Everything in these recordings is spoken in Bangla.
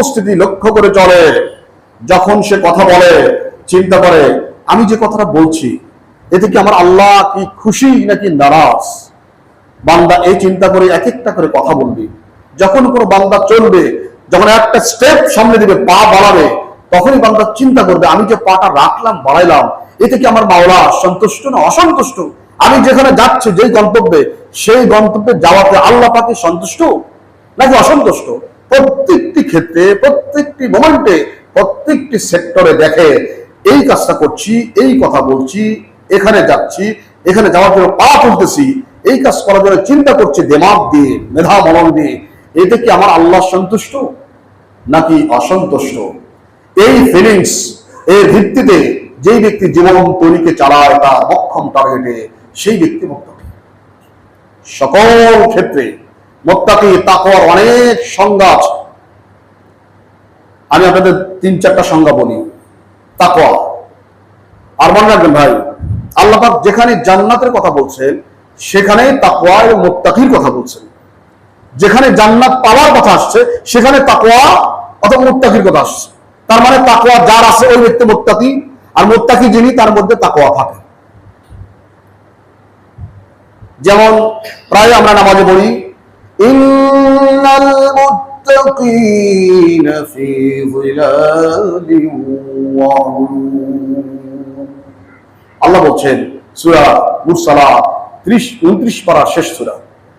উপস্থিতি লক্ষ্য করে চলে, যখন সে কথা বলে চিন্তা করে আমি যে কথাটা বলছি এতে কি আমার আল্লাহ কি খুশি নাকি নারাজ। বান্দা এই চিন্তা করে এক একটা করে কথা বলবে। যখন কোনো বান্দা চলবে, যখন একটা স্টেপ সামনে দিবে, পা বাড়াবে, তখনই বান্দা চিন্তা করবে আমি যে পাটা রাখলাম বাড়াইলাম এতে কি আমার মাওলা সন্তুষ্ট না অসন্তুষ্ট। আমি যেখানে যাচ্ছি যেই গন্তব্যে, সেই গন্তব্যে যাওয়াতে আল্লাহ পাকে সন্তুষ্ট নাকি অসন্তুষ্ট। প্রত্যেকটি ক্ষেত্রে, প্রত্যেকটি মোমেন্টে, প্রত্যেকটি সেক্টরে দেখে এই কাজটা করছি, এই কথা বলছি, এখানে যাচ্ছি, এখানে যাওয়ার জন্য পা তুলতেছি, এই কাজ করার জন্য চিন্তা করছি দিমাগ দিয়ে, মেধা মনন দিয়ে, এতে কি আমার আল্লাহ সন্তুষ্ট নাকি অসন্তুষ্ট। এই ফিলিংস এর ভিত্তিতে যেই ব্যক্তি জীবন তৈরিকে চালায় তার মক্ষম টার্গেটে, সেই ব্যক্তি মুত্তাকি। সকল ক্ষেত্রে মুত্তাকি তাকওয়ার অনেক সংজ্ঞা আছে। আমি আপনাদের 3-4টা সংজ্ঞা বলি তাকওয়া। আর মনে রাখবেন ভাই, আল্লাহ পাক যেখানে জান্নাতের কথা বলছেন সেখানে তাকওয়া এবং মুত্তাকির কথা বলছেন। যেখানে জান্নাত পাওয়ার কথা আসছে সেখানে তাকওয়া অথবা মুত্তাকির কথা আসছে। তার মানে তাকওয়া যার আছে ওই ব্যক্তি মুত্তাকি, আর মুত্তাকি যিনি তার মধ্যে তাকওয়া থাকে। যেমন প্রায় আমরা নামাজে বলি ইন্নাল মুত্তাকিনা ফি যিলালিন ওয়া উয়ুন। আল্লাহ বলছেন সূরা মুরসালাত 30-29 পারা শেষ সূরা।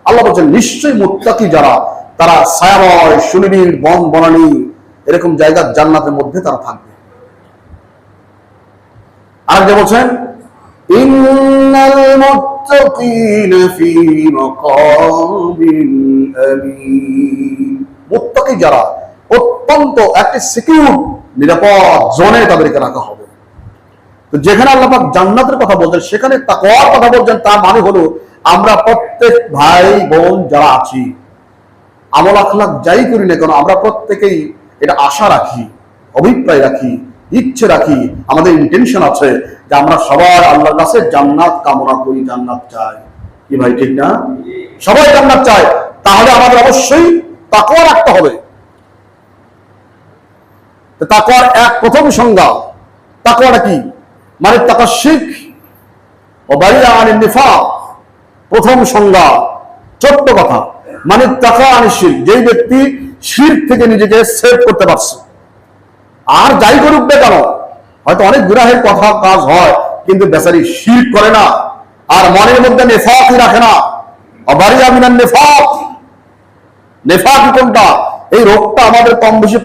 আল্লাহ বলছেন নিশ্চয়ই মুত্তাকি যারা, তারা ছায়াময় সুনিবিড় বন বনানী এরকম জায়গা জান্নাতের মধ্যে তারা থাকবে। আর যে বলছেন ইন্নাল মুত্তাকিনা ফি মাকামিন আমিন। মুত্তাকি যারা অত্যন্ত একটি সিকিউর নিরাপদ জোনে তাদেরকে রাখা হবে। তো যেখানে আল্লাহ পাক জান্নাতের কথা বলছেন সেখানে তাকওয়ার কথা বলছেন, তার মানে হলো আমরা প্রত্যেক ভাই বোন যারা আছি, আমল আখলাক যাই করি না কেন, আমরা প্রত্যেকেই এটা আশা রাখি, অভিপ্রায় রাখি, ইচ্ছে রাখি, আমাদের ইন্টেনশন আছে যে আমরা সবাই আল্লাহর কাছে জান্নাত কামনা করি, জান্নাত চাই। কি ভাই ঠিক না? সবাই জান্নাত চায়, তাহলে আমাদের অবশ্যই তাকওয়া রাখতে হবে। তাকওয়ার প্রথম সংজ্ঞা, তাকওয়াটা কি? মানে তাকাশিক ও বাইরা আনিন নিফাক। প্রথম সংজ্ঞা ছোট্ট কথা, মানে তাকা আনিস শিরক, যেই ব্যক্তি শিরক থেকে নিজেকে সেভ করতে পারছে। আর যাই করুক না কেন, হয়তো অনেক গুনাহের কথা কাজ হয় কিন্তু বেচারি শিরক করে না, আর মনের মধ্যে নেফাকই রাখে না। বারিয়া মিনান নেফাক। নেফাক কোনটা? এই রোগটা আমাদের কম বেশি